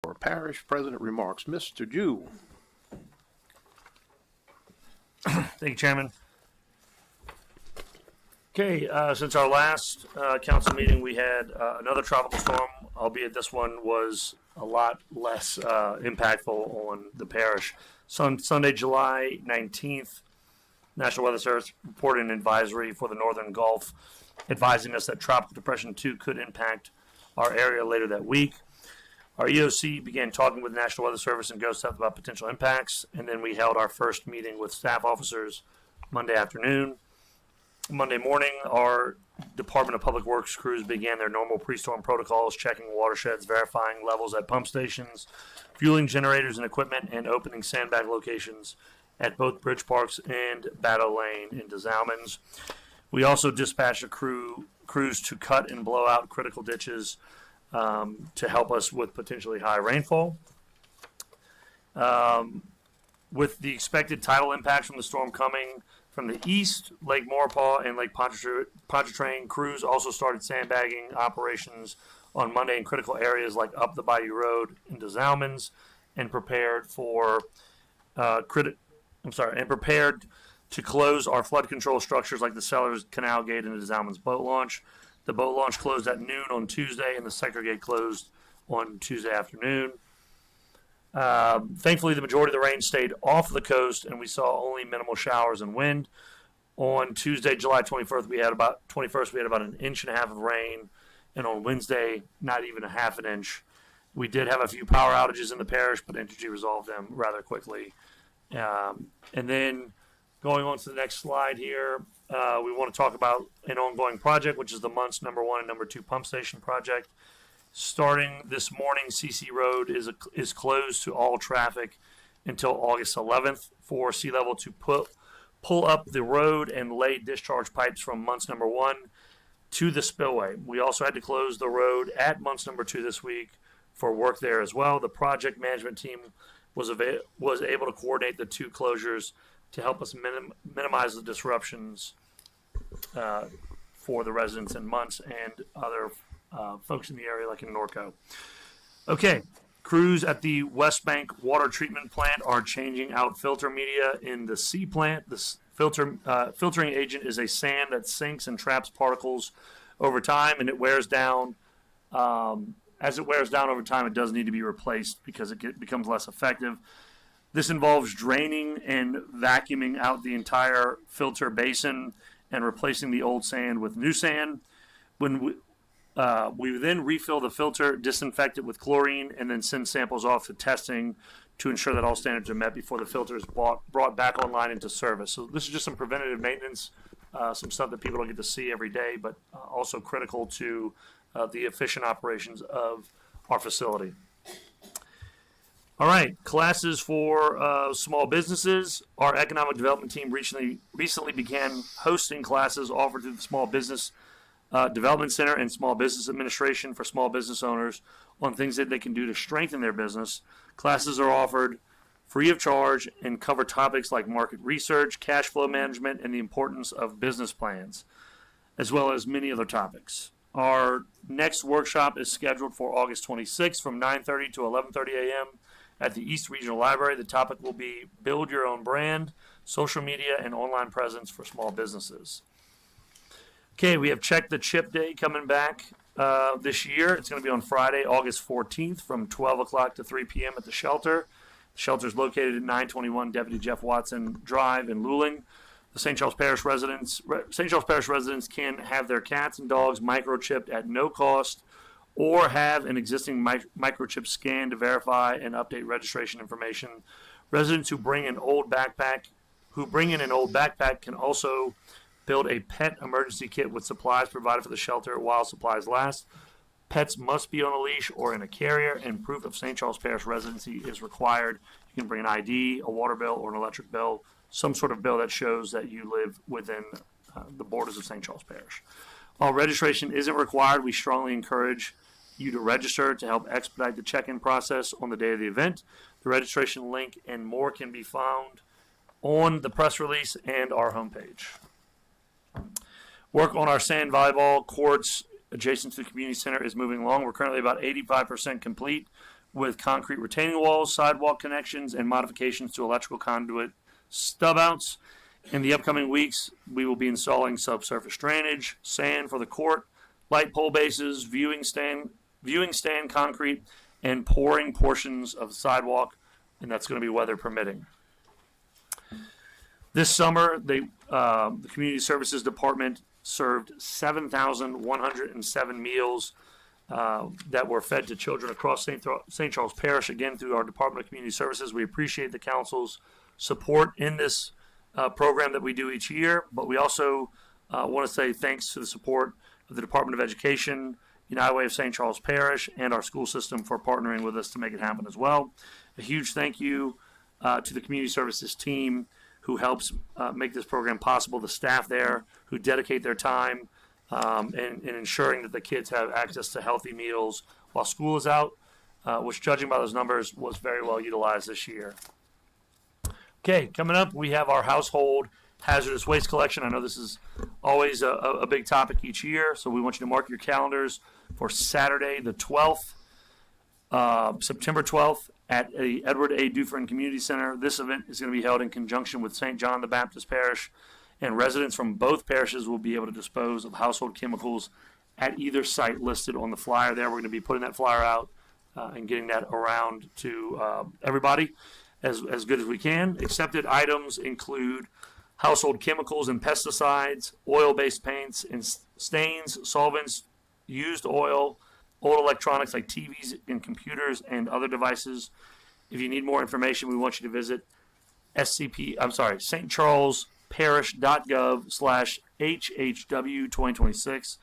For Parish President remarks, Mr. Jewell. Thank you, Chairman. Okay, since our last council meeting, we had another tropical storm, albeit this one was a lot less impactful on the parish. Sunday, July 19th, National Weather Service reported an advisory for the Northern Gulf, advising us that Tropical Depression 2 could impact our area later that week. Our EOC began talking with the National Weather Service and GOSTF about potential impacts, and then we held our first meeting with staff officers Monday afternoon. Monday morning, our Department of Public Works crews began their normal pre-storm protocols, checking watersheds, verifying levels at pump stations, fueling generators and equipment, and opening sandbag locations at both Bridge Parks and Battle Lane in Des. We also dispatched crews to cut and blow out critical ditches to help us with potentially high rainfall. With the expected tidal impacts from the storm coming from the east, Lake Maurepas and Lake Pontchartrain crews also started sandbagging operations on Monday in critical areas like up the Bayou Road in Des and prepared to close our flood control structures like the Sellers Canal Gate and the Des boat launch. The boat launch closed at noon on Tuesday, and the sector gate closed on Tuesday afternoon. Thankfully, the majority of the rain stayed off the coast, and we saw only minimal showers and wind. On Tuesday, July 21st, we had about an inch and a half of rain, and on Wednesday, not even a half an inch. We did have a few power outages in the parish, but Entergy resolved them rather quickly. And then going on to the next slide here, we want to talk about an ongoing project, which is the Montz number 1 and number 2 pump station project. Starting this morning, CC Road is closed to all traffic until August 11th for sea level to pull up the road and lay discharge pipes from Montz number 1 to the spillway. We also had to close the road at Montz number 2 this week for work there as well. The project management team was able to coordinate the two closures to help us minimize the disruptions for the residents in Montz and other folks in the area like in Norco. Okay, crews at the West Bank water treatment plant are changing out filter media in the C plant. This filtering agent is a sand that sinks and traps particles over time, and it wears down. As it wears down over time, it does need to be replaced because it becomes less effective. This involves draining and vacuuming out the entire filter basin and replacing the old sand with new sand. When we then refill the filter, disinfect it with chlorine, and then send samples off to testing to ensure that all standards are met before the filter is brought back online into service. So this is just some preventative maintenance, some stuff that people don't get to see every day, but also critical to the efficient operations of our facility. All right, classes for small businesses. Our economic development team recently began hosting classes offered through the Small Business Development Center and Small Business Administration for small business owners on things that they can do to strengthen their business. Classes are offered free of charge and cover topics like market research, cash flow management, and the importance of business plans, as well as many other topics. Our next workshop is scheduled for August 26th from 9:30 to 11:30 a.m. at the East Regional Library. The topic will be Build Your Own Brand, Social Media, and Online Presence for Small Businesses. Okay, we have Check the Chip Day coming back this year. It's going to be on Friday, August 14th from 12 o'clock to 3 p.m. at the shelter. The shelter is located at 921 Deputy Jeff Watson Drive in Luling. The St. Charles Parish residents can have their cats and dogs microchipped at no cost or have an existing microchip scan to verify and update registration information. Residents who bring in an old backpack can also build a pet emergency kit with supplies provided for the shelter while supplies last. Pets must be on a leash or in a carrier, and proof of St. Charles Parish residency is required. You can bring an ID, a water bill, or an electric bill, some sort of bill that shows that you live within the borders of St. Charles Parish. While registration isn't required, we strongly encourage you to register to help expedite the check-in process on the day of the event. The registration link and more can be found on the press release and our homepage. Work on our sand volleyball courts adjacent to the community center is moving along. We're currently about 85% complete with concrete retaining walls, sidewalk connections, and modifications to electrical conduit stub outs. In the upcoming weeks, we will be installing subsurface drainage, sand for the court, light pole bases, viewing stand concrete, and pouring portions of the sidewalk, and that's going to be weather permitting. This summer, the Community Services Department served 7,107 meals that were fed to children across St. Charles Parish, again, through our Department of Community Services. We appreciate the council's support in this program that we do each year, but we also want to say thanks to the support of the Department of Education, United Way of St. Charles Parish, and our school system for partnering with us to make it happen as well. A huge thank you to the Community Services team who helps make this program possible, the staff there who dedicate their time in ensuring that the kids have access to healthy meals while school is out, which, judging by those numbers, was very well utilized this year. Okay, coming up, we have our household hazardous waste collection. I know this is always a big topic each year, so we want you to mark your calendars for Saturday the 12th, September 12th, at the Edward A. Dufresne Community Center. This event is going to be held in conjunction with St. John the Baptist Parish, and residents from both parishes will be able to dispose of household chemicals at either site listed on the flyer there. We're going to be putting that flyer out and getting that around to everybody as good as we can. Accepted items include household chemicals and pesticides, oil-based paints and stains, solvents, used oil, old electronics like TVs and computers and other devices. If you need more information, we want you to visit stcharlesparish.gov/HHW2026.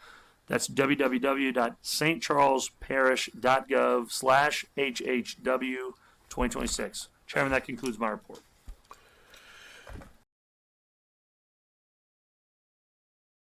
That's www.stcharlesparish.gov/HHW2026. Chairman, that concludes my report.